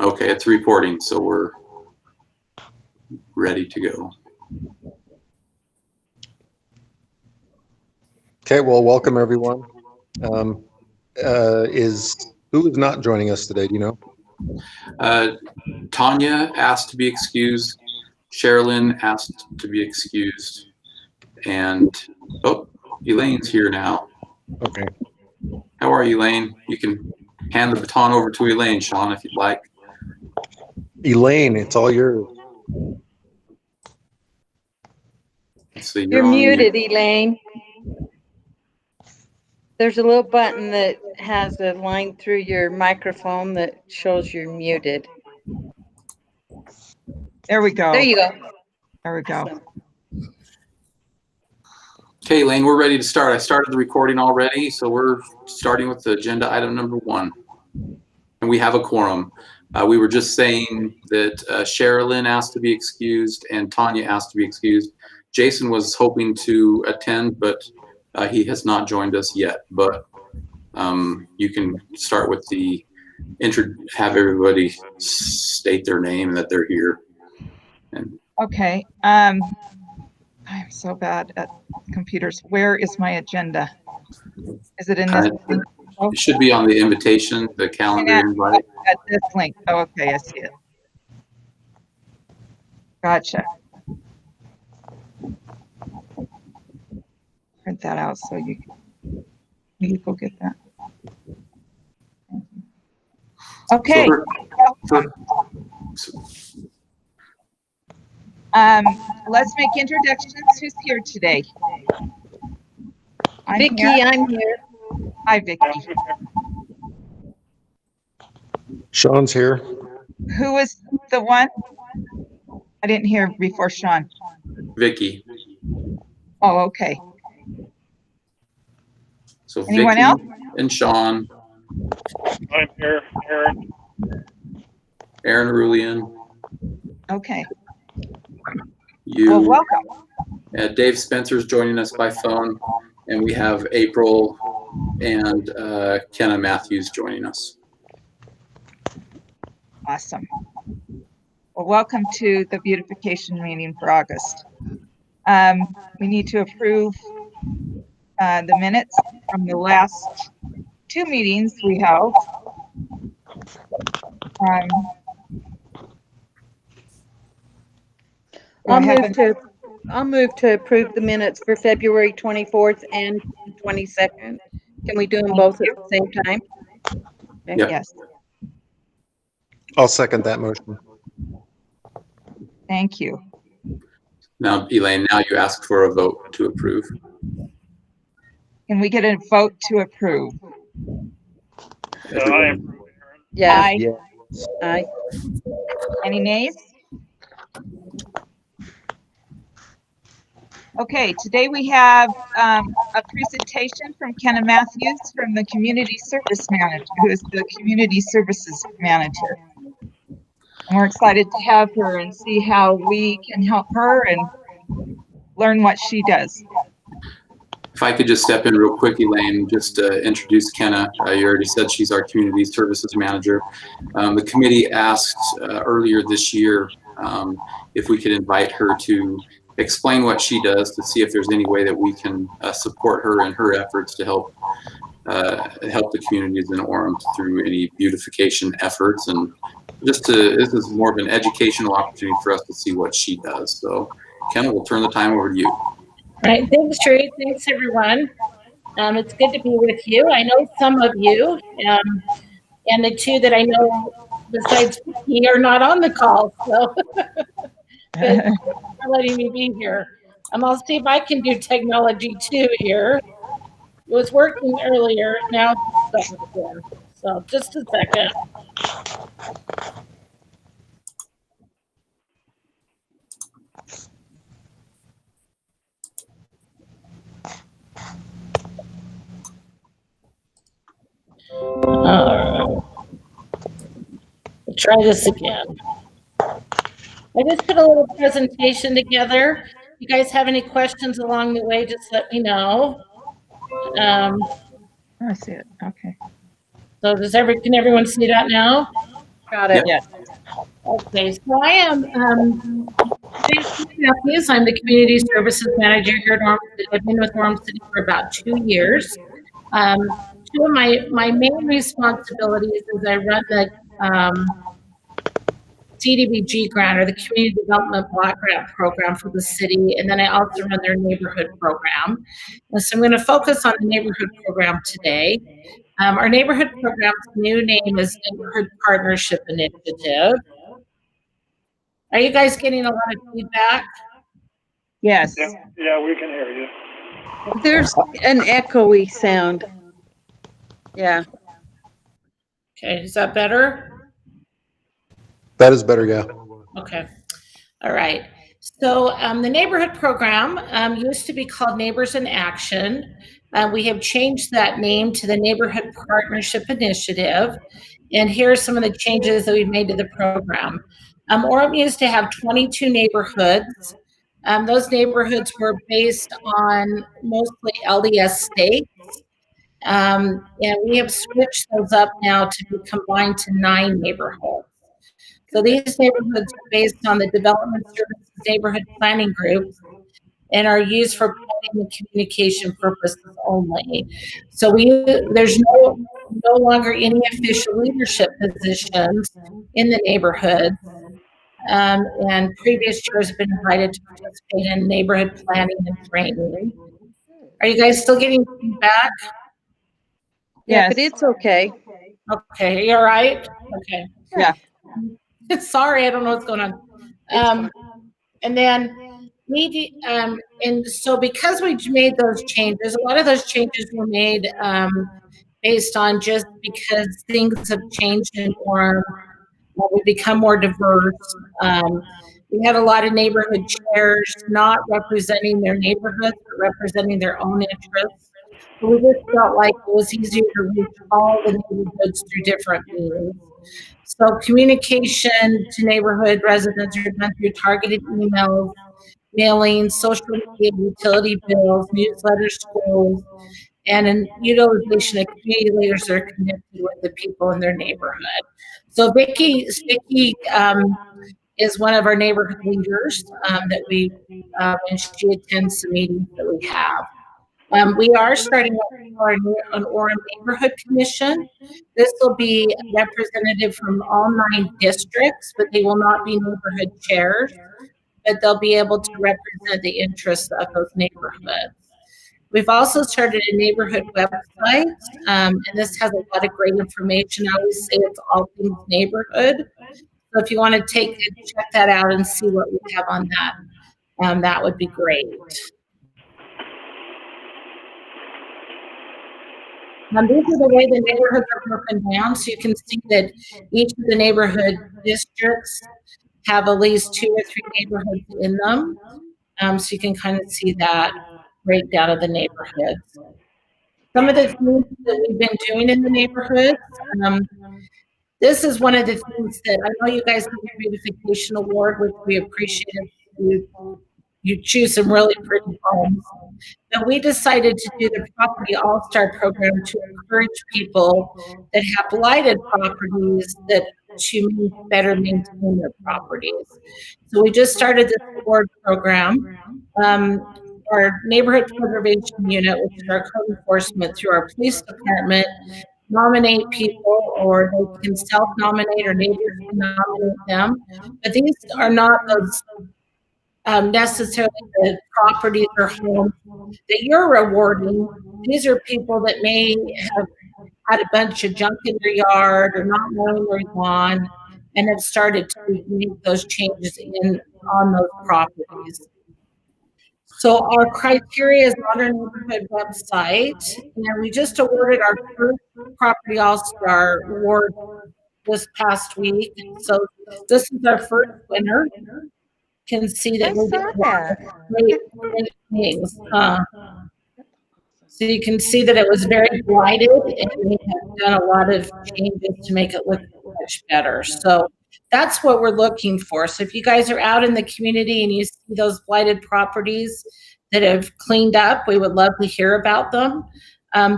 Okay, it's reporting, so we're ready to go. Okay, well, welcome everyone. Who is not joining us today? Do you know? Tanya asked to be excused. Sheralyn asked to be excused. And, oh, Elaine's here now. Okay. How are you, Elaine? You can hand the baton over to Elaine, Sean, if you'd like. Elaine, it's all yours. Let's see, You're muted, Elaine. There's a little button that has a line through your microphone that shows you're muted. There we go. There you go. There we go. Awesome. Okay, Elaine, we're ready to start. I started the recording already, so we're starting with the agenda item number 1. And we have a quorum. We were just saying that Sheralyn asked to be excused and Tanya asked to be excused. Jason was hoping to attend, but he has not joined us yet. But you can start with the have everybody state their name and that they're here. And Okay. I'm so bad at computers. Where is my agenda? Is it in this? It should be on the invitation, the calendar invite. At this link. Oh, okay, I see it. Gotcha. Print that out so you go get that. Okay. Let's make introductions. Who's here today? Vickie, I'm here. Hi, Vickie. Sean's here. Who was the one? I didn't hear before Sean. Vickie. Oh, okay. So Anyone Vickie else? and Sean. I'm here, Aaron. Aaron Orullian. Okay. You. Well, welcome. Dave Spencer's joining us by phone, and we have April and Kenna Mathews joining us. Awesome. Well, welcome to the beautification meeting for August. We need to approve the minutes from the last 2 meetings we held. I'll move to approve the minutes for February 24th and 22nd. Can we do them both at the same time? Okay. Yep. Yes. I'll second that motion. Thank you. Now, Elaine, now you ask for a vote to approve. Can we get a vote to approve? I am. Yeah. Aye. Yeah. Aye. Any nays? Okay, today we have a presentation from Kenna Mathews from the Community Service Manager, who is the Community Services Manager. And we're excited to have her and see how we can help her and learn what she does. If I could just step in real quick, Elaine, just introduce Kenna. You already said she's our Community Services Manager. The committee asked earlier this year if we could invite her to explain what she does to see if there's any way that we can support her in her efforts to help the communities in Orem through any beautification efforts. And this is more of an educational opportunity for us to see what she does. So Kenna, we'll turn the time over to you. All right, thanks, Trey. Thanks, everyone. It's good to be with you. I know some of you, and the 2 that I know besides Vickie are not on the call, so thanks for letting me be here. I'll see if I can do technology too here. It was working earlier, now it's stopped again. So just a second. All right. We'll try this again. I just put a little presentation together. If you guys have any questions along the way, just let me know. I see it. Okay. So can everyone see that now? Got it. Yes. Okay, so I am Mathews. I'm the Community Services Manager here at Orem City. I've been with Orem City for about 2 years. Two of my main responsibilities is I run the CDBG grant, or the Community Development Block Grant program for the city, and then I also run their neighborhood program. And so I'm going to focus on the neighborhood program today. Our neighborhood program's new name is Neighborhood Partnership Initiative. Are you guys getting a lot of feedback? Yes. Yeah, we can hear you. There's an echoey sound. Yeah. Okay, is that better? That is better, yeah. Okay. All right. So the neighborhood program used to be called Neighbors in Action. We have changed that name to the Neighborhood Partnership Initiative. And here are some of the changes that we've made to the program. Orem used to have 22 neighborhoods. Those neighborhoods were based on mostly LDS states. And we have switched those up now to be combined to 9 neighborhoods. So these neighborhoods are based on the Development Services Neighborhood Planning Groups and are used for planning and communication purposes only. So there's no longer any official leadership positions in the neighborhood. And previous chairs have been invited to participate in neighborhood planning and training. Are you guys still getting feedback? Yeah, Yes. but it's okay. Okay, you all right? Okay. Yeah. Sorry, I don't know what's going on. And then and so because we made those changes, a lot of those changes were made based on just because things have changed in Orem. We become more diverse. We had a lot of neighborhood chairs not representing their neighborhoods, but representing their own interests. So we just felt like it was easier to reach all the neighborhoods through different means. So communication to neighborhood residents are done through targeted emails, mailings, social media, utility bills, newsletters, schools, and an utilization of community leaders that are connected with the people in their neighborhood. So Vickie is one of our neighborhood leaders that we, and she attends the meetings that we have. We are starting an Orem Neighborhood Commission. This will be a representative from all 9 districts, but they will not be neighborhood chairs, but they'll be able to represent the interests of those neighborhoods. We've also started a neighborhood website, and this has a lot of great information. I always say it's all things neighborhood. So if you want to check that out and see what we have on that, that would be great. These are the way the neighborhoods are broken down. So you can see that each of the neighborhood districts have at least 2 or 3 neighborhoods in them. So you can kind of see that breakdown of the neighborhoods. Some of the things that we've been doing in the neighborhoods, this is one of the things that I know you guys have the Beautification Award, which we appreciate. You choose some really pretty homes. But we decided to do the Property AllStar program to encourage people that have blighted properties to better maintain their properties. So we just started this award program. Our neighborhood preservation unit, which is our code enforcement through our police department, nominate people, or they can self-nominate, or neighbors can nominate them. But these are not those necessarily the properties or homes that you're rewarding. These are people that may have had a bunch of junk in their yard or not mowing their lawn and have started to make those changes on those properties. So our criteria is on our neighborhood website, and we just awarded our first Property AllStar award this past week. So this is our first winner. Can see that we did great things. So you can see that it was very blighted, and we have done a lot of changes to make it look much better. So that's what we're looking for. So if you guys are out in the community and you see those blighted properties that have cleaned up, we would love to hear about them.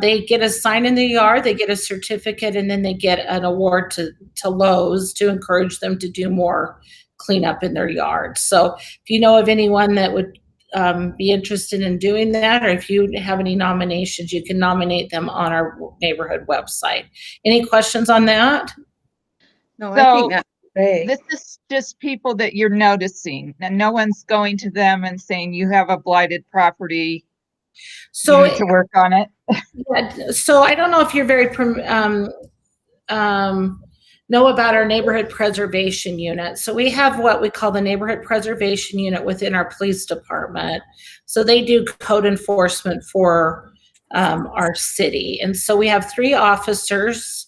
They get a sign in their yard, they get a certificate, and then they get an award to Lowe's to encourage them to do more cleanup in their yard. So if you know of anyone that would be interested in doing that, or if you have any nominations, you can nominate them on our neighborhood website. Any questions on that? No, I think So that's great. this is just people that you're noticing, and no one's going to them and saying, you have a blighted property, So you need to work on it. yeah, so I don't know if you're very know about our neighborhood preservation unit. So we have what we call the neighborhood preservation unit within our police department. So they do code enforcement for our city. And so we have 3 officers,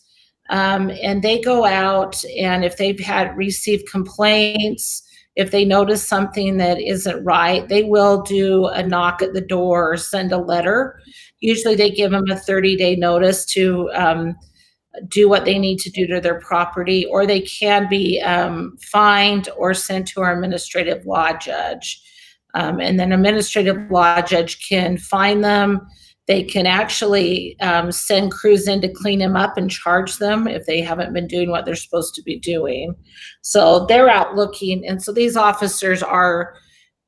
and they go out, and if they've received complaints, if they notice something that isn't right, they will do a knock at the door or send a letter. Usually they give them a 30-day notice to do what they need to do to their property, or they can be fined or sent to our administrative law judge. And then administrative law judge can fine them. They can actually send crews in to clean them up and charge them if they haven't been doing what they're supposed to be doing. So they're out looking. And so these officers are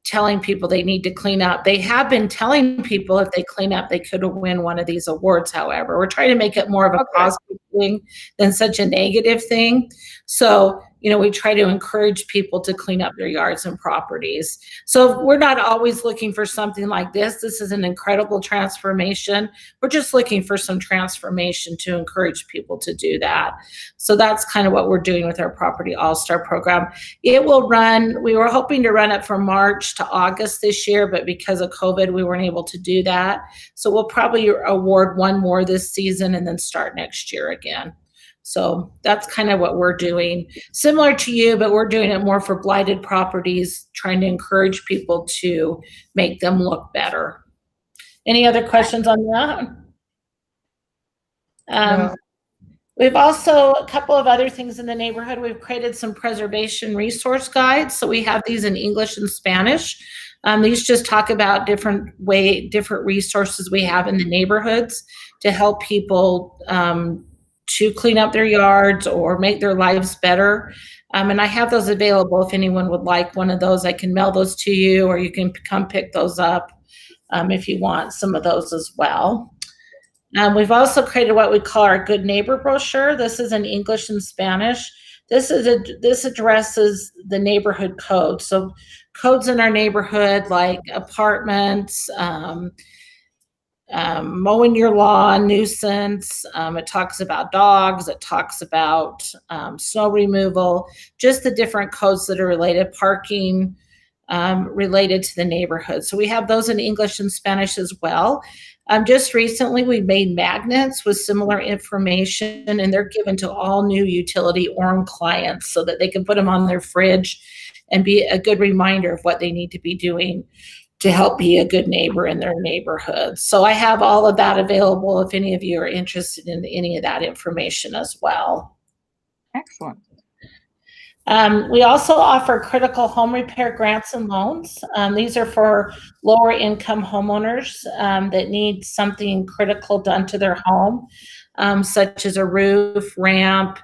telling people they need to clean up. They have been telling people if they clean up, they could win one of these awards. However, we're trying to make it more of a positive thing than such a negative thing. So, we try to encourage people to clean up their yards and properties. So we're not always looking for something like this. This is an incredible transformation. We're just looking for some transformation to encourage people to do that. So that's kind of what we're doing with our Property AllStar program. It will run, we were hoping to run it from March to August this year, but because of COVID, we weren't able to do that. So we'll probably award one more this season and then start next year again. So that's kind of what we're doing. Similar to you, but we're doing it more for blighted properties, trying to encourage people to make them look better. Any other questions on that? No. We've also, a couple of other things in the neighborhood, we've created some preservation resource guides. So we have these in English and Spanish. These just talk about different resources we have in the neighborhoods to help people to clean up their yards or make their lives better. And I have those available if anyone would like one of those. I can mail those to you, or you can come pick those up if you want some of those as well. We've also created what we call our Good Neighbor brochure. This is in English and Spanish. This addresses the neighborhood code. So codes in our neighborhood, like apartments, mowing your lawn, nuisance. It talks about dogs. It talks about snow removal, just the different codes that are related, parking, related to the neighborhood. So we have those in English and Spanish as well. Just recently, we made magnets with similar information, and they're given to all new utility Orem clients so that they can put them on their fridge and be a good reminder of what they need to be doing to help be a good neighbor in their neighborhood. So I have all of that available if any of you are interested in any of that information as well. Excellent. We also offer critical home repair grants and loans. These are for lower income homeowners that need something critical done to their home, such as a roof, ramp.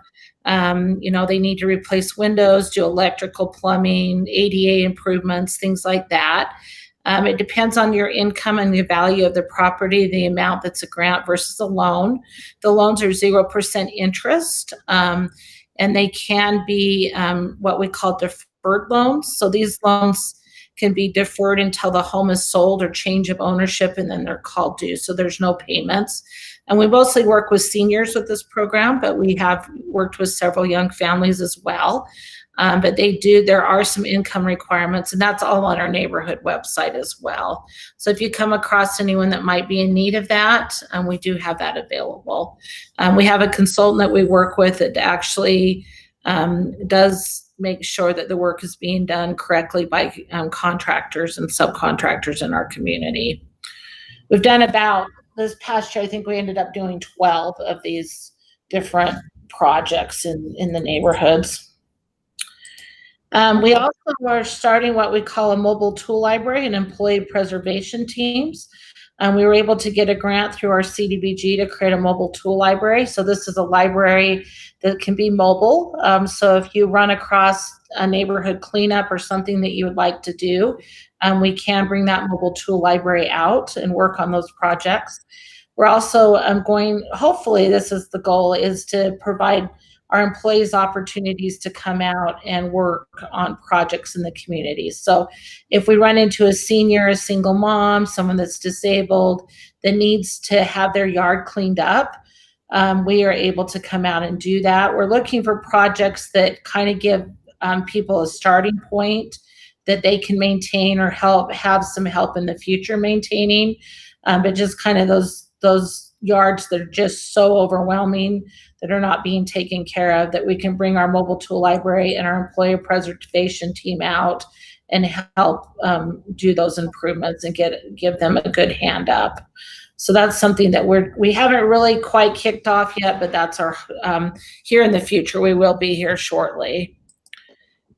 They need to replace windows, do electrical, plumbing, ADA improvements, things like that. It depends on your income and the value of the property, the amount that's a grant versus a loan. The loans are 0% interest. And they can be what we call deferred loans. So these loans can be deferred until the home is sold or change of ownership, and then they're called due. So there's no payments. And we mostly work with seniors with this program, but we have worked with several young families as well. But there are some income requirements, and that's all on our neighborhood website as well. So if you come across anyone that might be in need of that, we do have that available. We have a consultant that we work with that actually does make sure that the work is being done correctly by contractors and subcontractors in our community. We've done about, this past year, I think we ended up doing 12 of these different projects in the neighborhoods. We also are starting what we call a mobile tool library and employee preservation teams. We were able to get a grant through our CDBG to create a mobile tool library. So this is a library that can be mobile. So if you run across a neighborhood cleanup or something that you would like to do, we can bring that mobile tool library out and work on those projects. We're also hopefully this is the goal, is to provide our employees opportunities to come out and work on projects in the community. So if we run into a senior, a single mom, someone that's disabled that needs to have their yard cleaned up, we are able to come out and do that. We're looking for projects that kind of give people a starting point that they can maintain or have some help in the future maintaining, but just kind of those yards that are just so overwhelming that are not being taken care of, that we can bring our mobile tool library and our employee preservation team out and help do those improvements and give them a good hand up. So that's something that we haven't really quite kicked off yet, but that's our here in the future. We will be here shortly.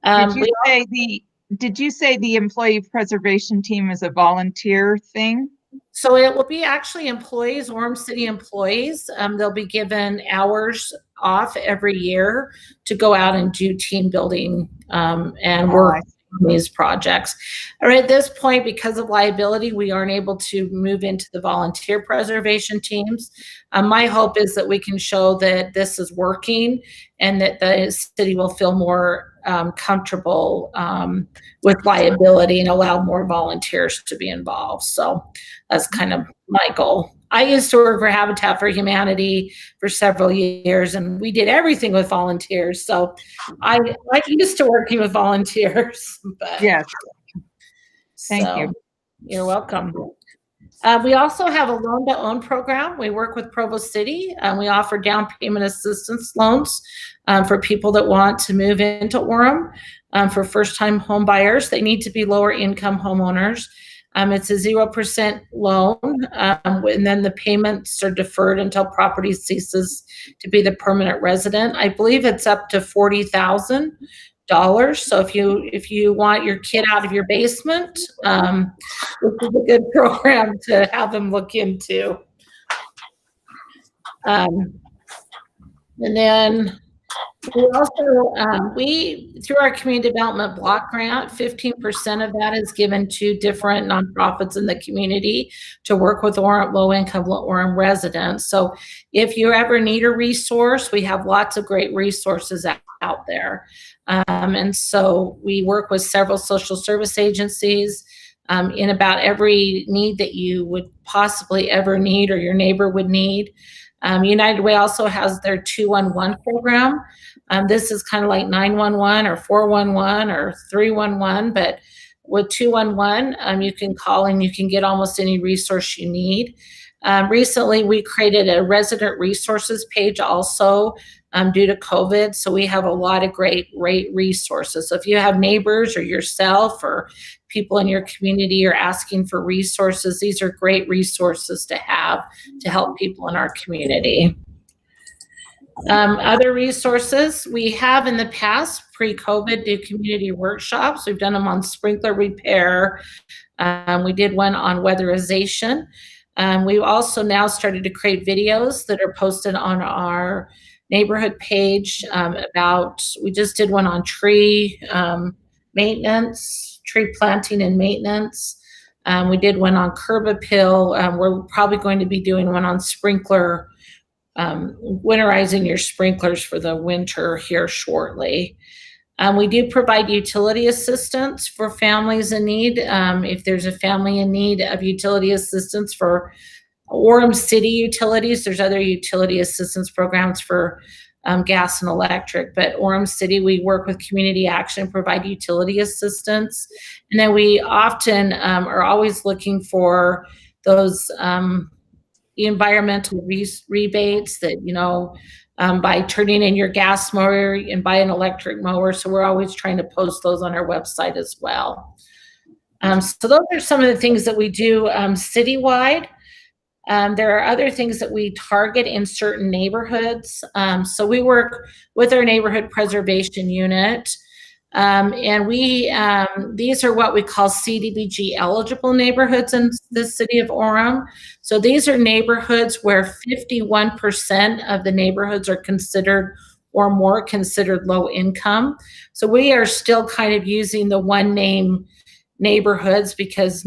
Did you say the employee preservation team is a volunteer thing? So it will be actually employees, Orem City employees. They'll be given hours off every year to go out and do team building and work on these projects. All right, at this point, because of liability, we aren't able to move into the volunteer preservation teams. My hope is that we can show that this is working and that the city will feel more comfortable with liability and allow more volunteers to be involved. So that's kind of my goal. I used to work for Habitat for Humanity for several years, and we did everything with volunteers. So I'm used to working with volunteers. But, yes. Thank you. You're welcome. We also have a loan-to-own program. We work with Provo City. We offer down payment assistance loans for people that want to move into Orem. For first-time home buyers, they need to be lower-income homeowners. It's a 0% loan, and then the payments are deferred until property ceases to be the permanent resident. I believe it's up to $40,000. So if you want your kid out of your basement, this is a good program to have them look into. And then we also, through our community development block grant, 15% of that is given to different nonprofits in the community to work with low-income Orem residents. So if you ever need a resource, we have lots of great resources out there. And so we work with several social service agencies in about every need that you would possibly ever need or your neighbor would need. United Way also has their 211 program. This is kind of like 911 or 411 or 311, but with 211, you can call and you can get almost any resource you need. Recently, we created a resident resources page also due to COVID. So we have a lot of great resources. So if you have neighbors or yourself or people in your community are asking for resources, these are great resources to have to help people in our community. Other resources we have in the past, pre-COVID, do community workshops. We've done them on sprinkler repair. We did one on weatherization. We've also now started to create videos that are posted on our neighborhood page we just did one on tree maintenance, tree planting and maintenance. We did one on curb appeal. We're probably going to be doing one on sprinkler, winterizing your sprinklers for the winter here shortly. We do provide utility assistance for families in need. If there's a family in need of utility assistance for Orem City utilities, there's other utility assistance programs for gas and electric, but Orem City, we work with Community Action, provide utility assistance. And then we often are always looking for those environmental rebates that, by turning in your gas mower and buy an electric mower. So we're always trying to post those on our website as well. So those are some of the things that we do citywide. There are other things that we target in certain neighborhoods. So we work with our neighborhood preservation unit. And these are what we call CDBG eligible neighborhoods in the city of Orem. So these are neighborhoods where 51% of the neighborhoods are considered or more considered low income. So we are still kind of using the one name neighborhoods because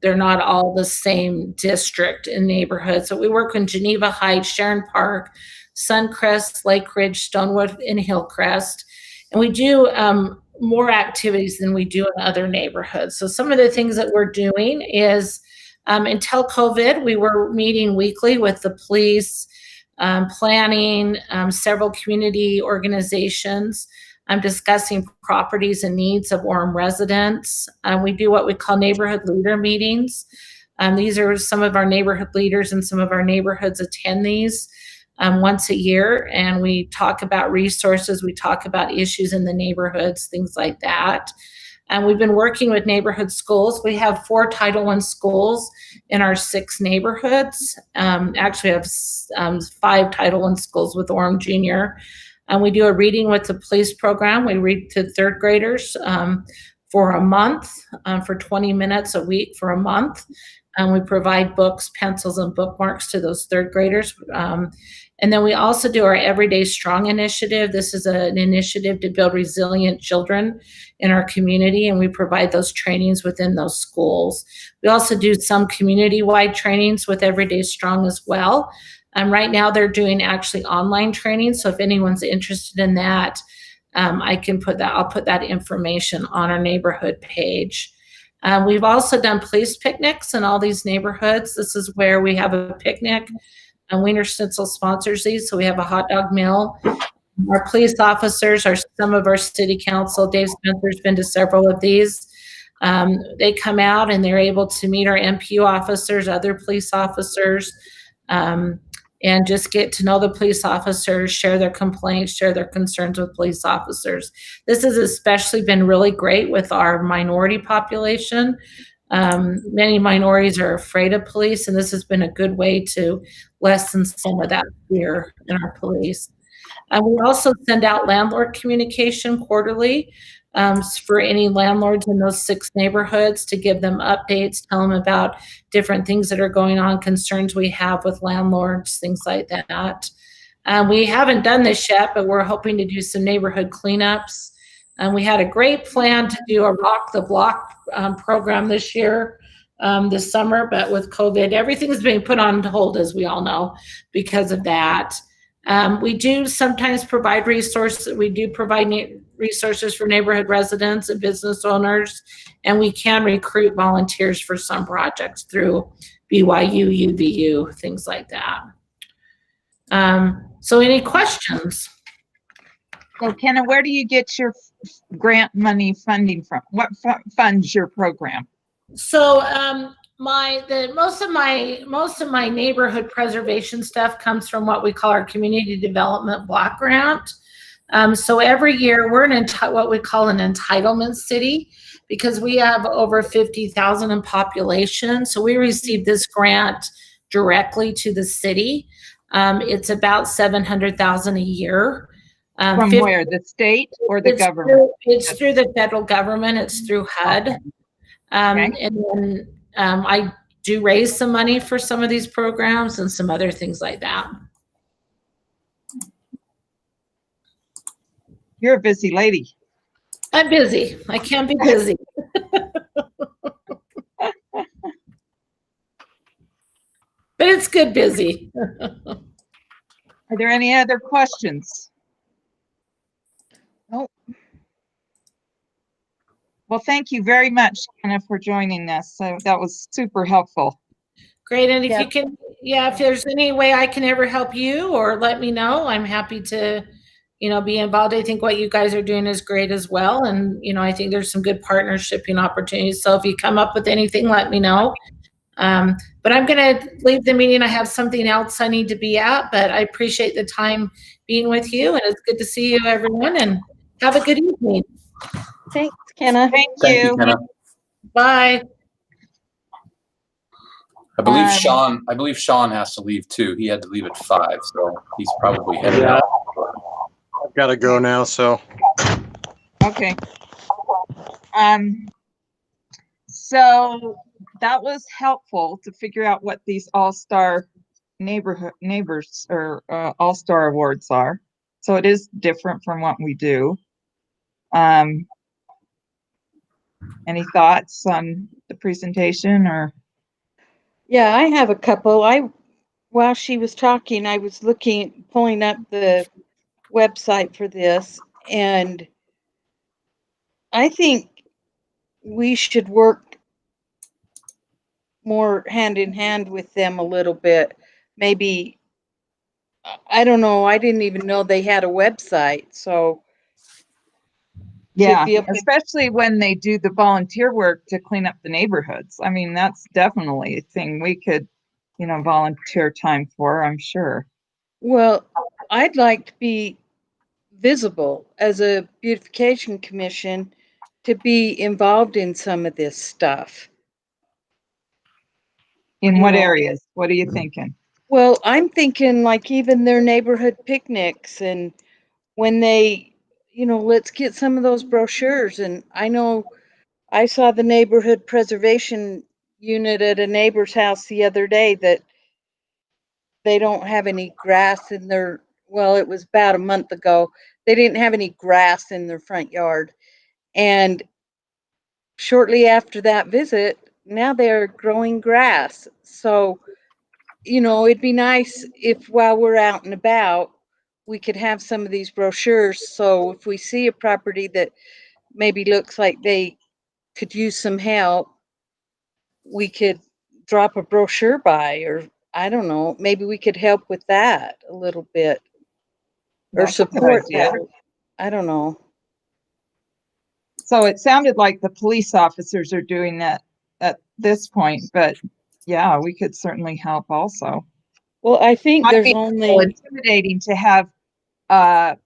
they're not all the same district and neighborhood. So we work in Geneva Heights, Sharon Park, Suncrest, Lake Ridge, Stonewood, and Hillcrest. And we do more activities than we do in other neighborhoods. So some of the things that we're doing is until COVID, we were meeting weekly with the police, planning, several community organizations, discussing properties and needs of Orem residents. We do what we call neighborhood leader meetings. These are some of our neighborhood leaders and some of our neighborhoods attend these once a year, and we talk about resources, we talk about issues in the neighborhoods, things like that. And we've been working with neighborhood schools. We have 4 Title I schools in our 6 neighborhoods. Actually, we have 5 Title I schools with Orem Junior. And we do a reading with the police program. We read to 3rd graders for a month, for 20 minutes a week for a month. And we provide books, pencils, and bookmarks to those 3rd graders. And then we also do our Everyday Strong initiative. This is an initiative to build resilient children in our community, and we provide those trainings within those schools. We also do some community-wide trainings with Everyday Strong as well. Right now they're doing actually online training, so if anyone's interested in that, I'll put that information on our neighborhood page. We've also done police picnics in all these neighborhoods. This is where we have a picnic, and Wiener Schnitzel sponsors these, so we have a hot dog meal. Our police officers are some of our city council. Dave Spencer's been to several of these. They come out and they're able to meet our MPU officers, other police officers, and just get to know the police officers, share their complaints, share their concerns with police officers. This has especially been really great with our minority population. Many minorities are afraid of police, and this has been a good way to lessen some of that fear in our police. We also send out landlord communication quarterly for any landlords in those 6 neighborhoods to give them updates, tell them about different things that are going on, concerns we have with landlords, things like that. We haven't done this yet, but we're hoping to do some neighborhood cleanups. We had a great plan to do a Rock the Block program this year, this summer, but with COVID, everything's being put on hold, as we all know, because of that. We do sometimes provide resources. We do provide resources for neighborhood residents and business owners, and we can recruit volunteers for some projects through BYU, UVU, things like that. So any questions? So Kenna, where do you get your grant money funding from? What funds your program? So most of my neighborhood preservation stuff comes from what we call our community development block grant. So every year we're in what we call an entitlement city because we have over 50,000 in population. So we receive this grant directly to the city. It's about $700,000 a year. From where? The state or the government? It's through the federal government. It's through HUD. Okay. And then I do raise some money for some of these programs and some other things like that. You're a busy lady. I'm busy. I can be busy. But it's good busy. Are there any other questions? Nope. Well, thank you very much, Kenna, for joining us. So that was super helpful. Great. And if you can, if there's any way I can ever help you or let me know, I'm happy to, be involved. I think what you guys are doing is great as well. And, I think there's some good partnershiping opportunities. So if you come up with anything, let me know. But I'm going to leave the meeting. I have something else I need to be at, but I appreciate the time being with you. And it's good to see you, everyone, and have a good evening. Thanks, Kenna. Thank you. Kenna. Bye. I believe Sean has to leave too. He had to leave at 5, so he's probably headed out. I've got to go now, so. Okay. So that was helpful to figure out what these AllStar neighbors or AllStar awards are. So it is different from what we do. Any thoughts on the presentation or? Yeah, I have a couple. While she was talking, I was pulling up the website for this, and I think we should work more hand in hand with them a little bit. Maybe, I don't know, I didn't even know they had a website, so Yeah, be able to, especially when they do the volunteer work to clean up the neighborhoods. I mean, that's definitely a thing we could, volunteer time for, I'm sure. well, I'd like to be visible as a beautification commission to be involved in some of this stuff. In You what know. areas? What are you thinking? Well, I'm thinking like even their neighborhood picnics, and when they, let's get some of those brochures. And I know I saw the neighborhood preservation unit at a neighbor's house the other day that they don't have any grass in their, well, it was about a month ago. They didn't have any grass in their front yard. And shortly after that visit, now they're growing grass. So, it'd be nice if while we're out and about, we could have some of these brochures. So if we see a property that maybe looks like they could use some help, we could drop a brochure by, or I don't know, maybe we could help with that a little bit or That's a good support idea. that. I don't know. So it sounded like the police officers are doing that at this point, but yeah, we could certainly help also. Well, I think Might there's be only, intimidating to have a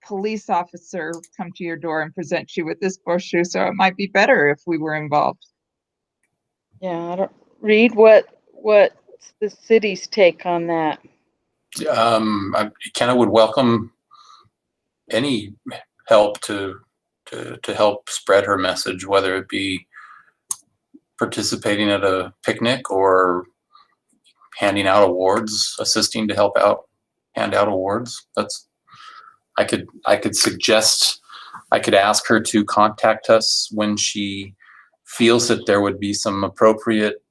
police officer come to your door and present you with this brochure, so it might be better if we were involved. yeah, I don't read what's the city's take on that. I kind of would welcome any help to help spread her message, whether it be participating at a picnic or handing out awards, assisting to help out, hand out awards. I could suggest, I could ask her to contact us when she feels that there would be some appropriate,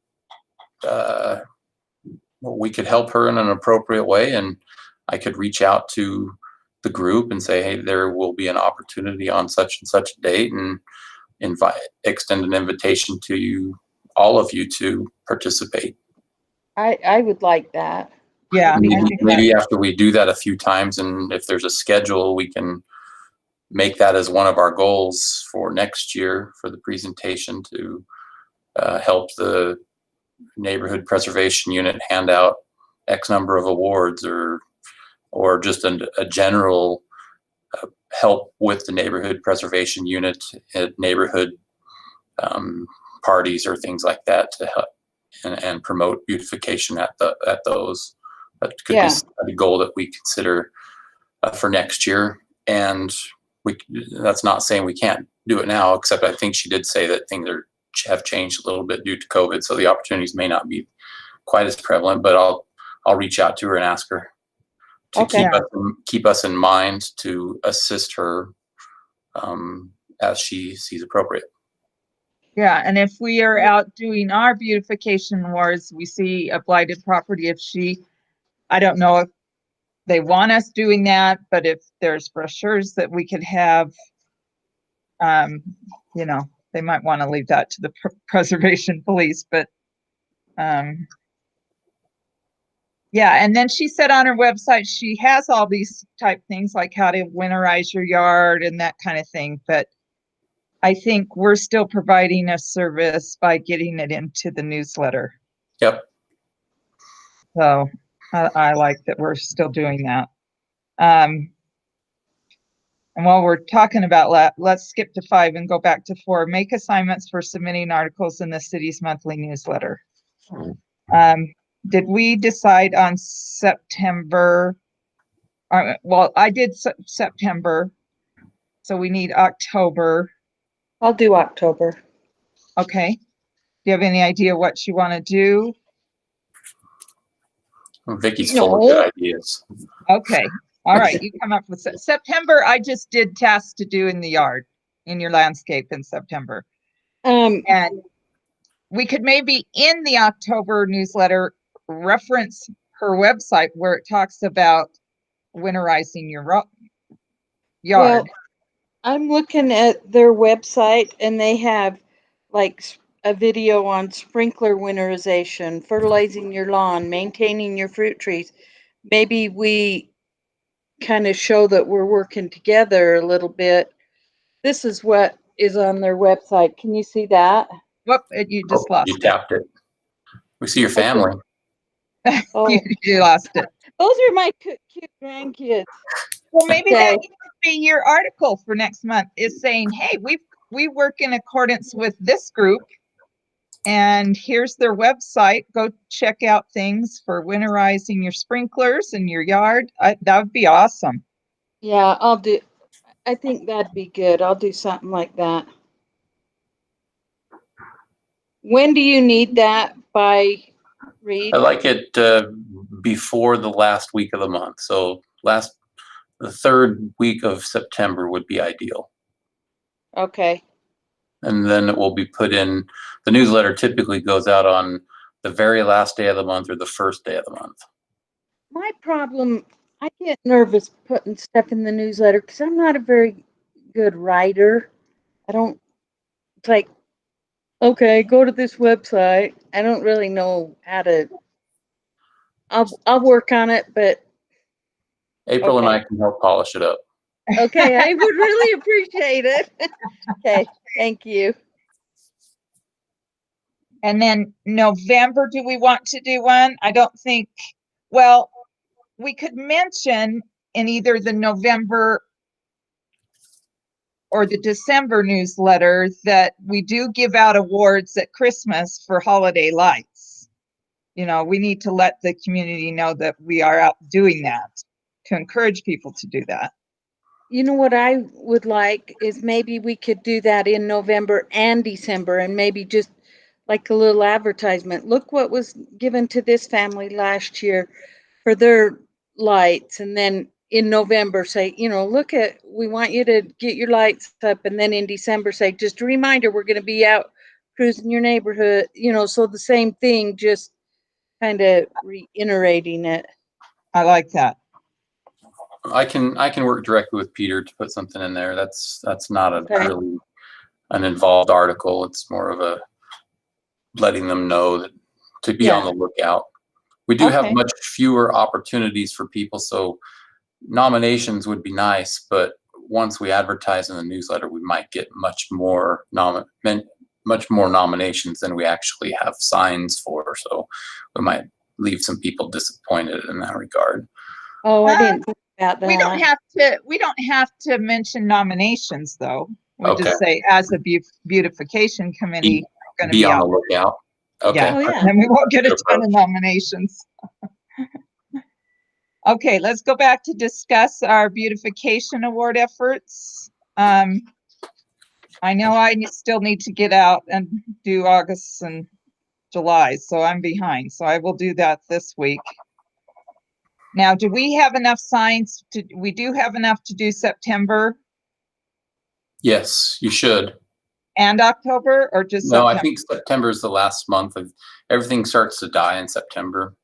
we could help her in an appropriate way, and I could reach out to the group and say, hey, there will be an opportunity on such and such a date, and extend an invitation to you, all of you, to participate. I would like that. Yeah, Maybe after we do that a few times, and if there's a schedule, we can make that as one of our goals for next year for the presentation to help the neighborhood preservation unit hand out X number of awards, or just a general help with the neighborhood preservation unit at neighborhood parties or things like that to help and promote beautification at those. That could be a goal that we consider for next year. And that's not saying we can't do it now, except I think she did say that things have changed a little bit due to COVID, so the opportunities may not be quite as prevalent. But I'll reach out to her and ask her to keep us in mind to assist her as she sees appropriate. Yeah, and if we are out doing our beautification awards, we see a blighted property. I don't know if they want us doing that, but if there's brochures that we could have, they might want to leave that to the preservation police, but yeah. And then she said on her website, she has all these type things like how to winterize your yard and that kind of thing. But I think we're still providing a service by getting it into the newsletter. Yep. So I like that we're still doing that. And while we're talking about that, let's skip to 5 and go back to 4. Make assignments for submitting articles in the city's monthly newsletter. Did we decide on September? Well, I did September. So we need October. I'll do October. Okay. Do you have any idea what you want to do? Vickie's full of good ideas. Okay. All right. You come up with September. I just did tasks to do in the yard, in your landscape in September. And we could maybe in the October newsletter reference her website where it talks about winterizing your yard. Well, I'm looking at their website and they have like a video on sprinkler winterization, fertilizing your lawn, maintaining your fruit trees. Maybe we kind of show that we're working together a little bit. This is what is on their website. Can you see that? Whoop, you just lost You it. tapped it. We see your family. Oh, You lost it. those are my cute grandkids. Well, maybe Okay. that needs to be your article for next month, is saying, hey, we work in accordance with this group, and here's their website. Go check out things for winterizing your sprinklers in your yard. That would be awesome. Yeah, I think that'd be good. I'll do something like that. When do you need that by, Reed? I like it before the last week of the month. So the third week of September would be ideal. Okay. And then it will be put in, the newsletter typically goes out on the very last day of the month or the first day of the month. My problem, I get nervous putting stuff in the newsletter because I'm not a very good writer. It's like, okay, go to this website. I don't really know how to, I'll work on it, but April and Okay. I can help polish it up. okay, I would really appreciate it. Okay, thank you. And then November, do we want to do one? I don't think, well, we could mention in either the November or the December newsletter that we do give out awards at Christmas for holiday lights. You know, we need to let the community know that we are out doing that, to encourage people to do that. You know what I would like is maybe we could do that in November and December and maybe just like a little advertisement. Look what was given to this family last year for their lights. And then in November say, we want you to get your lights up. And then in December say, just a reminder, we're going to be out cruising your neighborhood, so the same thing, just kind of reiterating it. I like that. I can work directly with Peter to put something in there. That's not really an involved article. It's more of a letting them know that to be on the lookout. We do have much fewer opportunities for people, so nominations would be nice, but once we advertise in the newsletter, we might get much more nominations than we actually have signs for. So we might leave some people disappointed in that regard. Oh, I didn't think about that. We don't have to mention nominations though. We just say as a beautification committee, we're going to be on out. the lookout. Okay. Yeah. Oh, yeah. And we won't get a ton of nominations. Okay, let's go back to discuss our Beautification Award efforts. I know I still need to get out and do August and July, so I'm behind. So I will do that this week. Now, do we have enough signs we do have enough to do September? Yes, you should. And October, or just No, September? I think September is the last month of everything starts to die in September.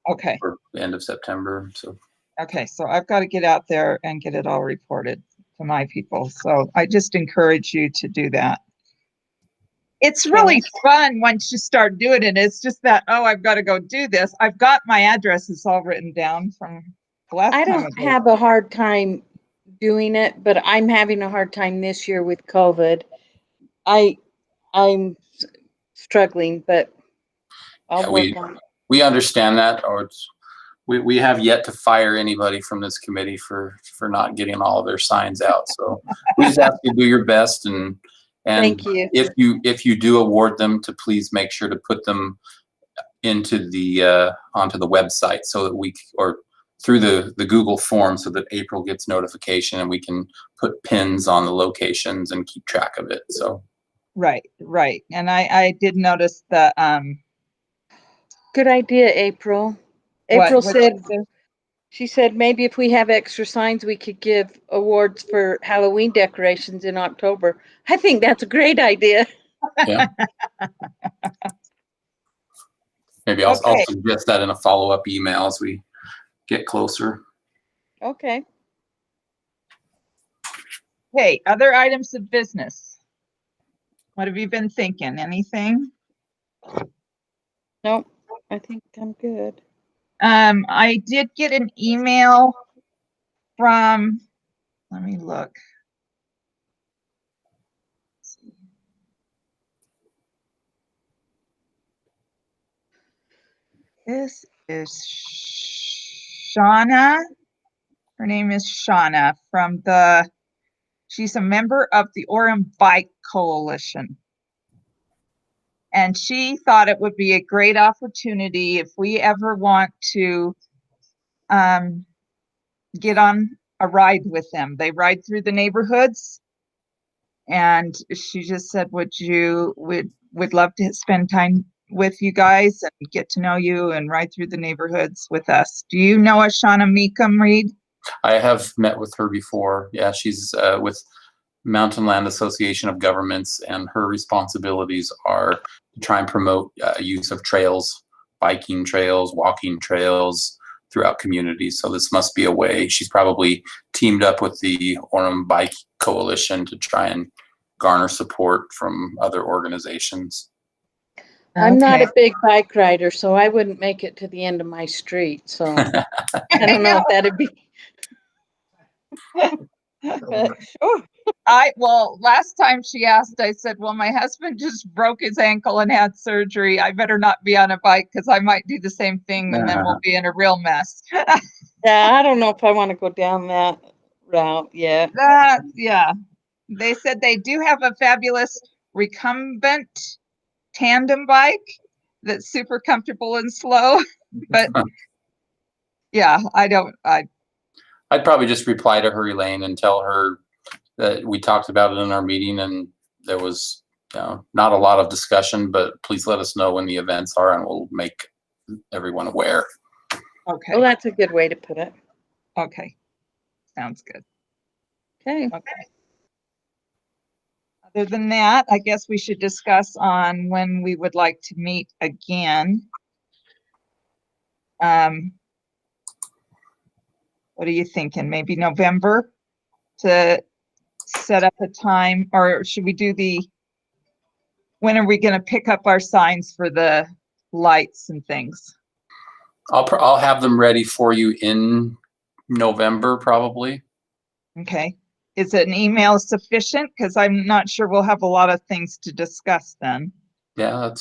Okay. Or the end of September. So Okay, so I've got to get out there and get it all reported to my people. So I just encourage you to do that. It's really fun once you start doing it. It's just that, I've got to go do this. I've got my addresses all written down from the last time. I don't have a hard time doing it, but I'm having a hard time this year with COVID. I'm struggling, but I'll work on it. we understand that, or we have yet to fire anybody from this committee for not getting all of their signs out. So we just ask you to do your best, and Thank you. If you do award them, to please make sure to put them into the onto the website so that through the Google form so that April gets notification and we can put pins on the locations and keep track of it. So. Right. And I did notice the, Good idea, April. what April she said, said? she said maybe if we have extra signs, we could give awards for Halloween decorations in October. I think that's a great idea. Yeah. Maybe I'll Okay. suggest that in a follow-up email as we get closer. Okay. Okay, other items of business. What have you been thinking? Anything? Nope, I think I'm good. I did get an email from, let me look. This is Shauna. Her name is Shauna from she's a member of the Orem Bike Coalition. And she thought it would be a great opportunity if we ever want to get on a ride with them. They ride through the neighborhoods. And she just said, would love to spend time with you guys and get to know you and ride through the neighborhoods with us. Do you know a Shauna Meekum, Reed? I have met with her before. Yeah, she's with Mountain Land Association of Governments, and her responsibilities are to try and promote use of trails, biking trails, walking trails throughout communities. So this must be a way. She's probably teamed up with the Orem Bike Coalition to try and garner support from other organizations. I'm not Okay. a big bike rider, so I wouldn't make it to the end of my street. So I don't know if that'd be. But sure. Well, last time she asked, I said, well, my husband just broke his ankle and had surgery. I better not be on a bike because I might do the same thing and then we'll be in a real mess. Yeah, I don't know if I want to go down that route yet. Yeah. They said they do have a fabulous recumbent tandem bike that's super comfortable and slow. But yeah, I'd probably just reply to her, Elaine, and tell her that we talked about it in our meeting and there was not a lot of discussion, but please let us know when the events are and we'll make everyone aware. Okay. Well, that's a good way to put it. Okay. Sounds good. Okay. Okay. Other than that, I guess we should discuss on when we would like to meet again. What are you thinking? Maybe November to set up a time, or should we do when are we going to pick up our signs for the lights and things? I'll have them ready for you in November, probably. Okay. Is an email sufficient? Because I'm not sure we'll have a lot of things to discuss then. Yeah,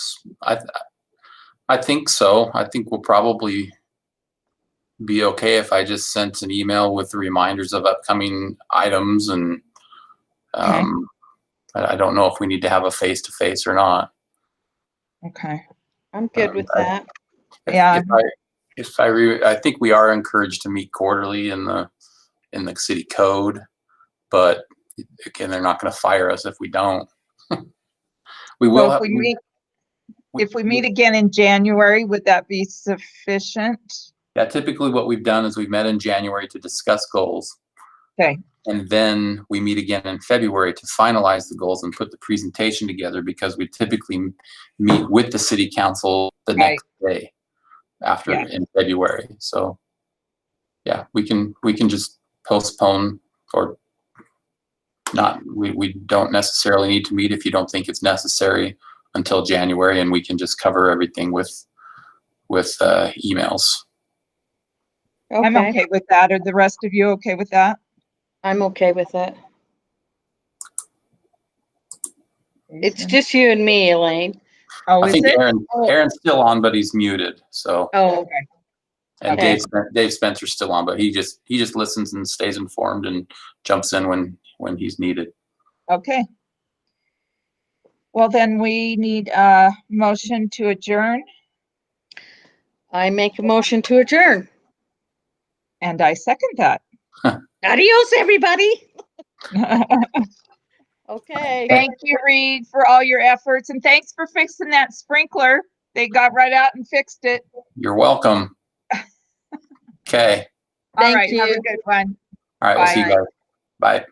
I think so. I think we'll probably be okay if I just sent an email with reminders of upcoming items, and Okay. I don't know if we need to have a face-to-face or not. Okay. I'm good with that. Yeah. I think we are encouraged to meet quarterly in the city code, but again, they're not going to fire us if we don't. We will. So if we meet again in January, would that be sufficient? Yeah, typically what we've done is we've met in January to discuss goals. Okay. And then we meet again in February to finalize the goals and put the presentation together, because we typically meet with the city council the next day after in February. So yeah, we can just postpone or not. We don't necessarily need to meet if you don't think it's necessary until January, and we can just cover everything with emails. Okay. I'm okay with that. Are the rest of you okay with that? I'm okay with it. It's just you and me, Elaine. Oh, I is think it? Aaron's still on, but he's muted. So Oh, Okay. and okay. Dave Spencer's still on, but he just listens and stays informed and jumps in when he's needed. Okay. Well, then we need a motion to adjourn. I make a motion to adjourn. And I second that. Adios, everybody. Okay. Thank you, Reed, for all your efforts, and thanks for fixing that sprinkler. They got right out and fixed it. You're welcome. Okay. All Thank right, have a you. good one. All right. We'll see you Bye. guys. Bye.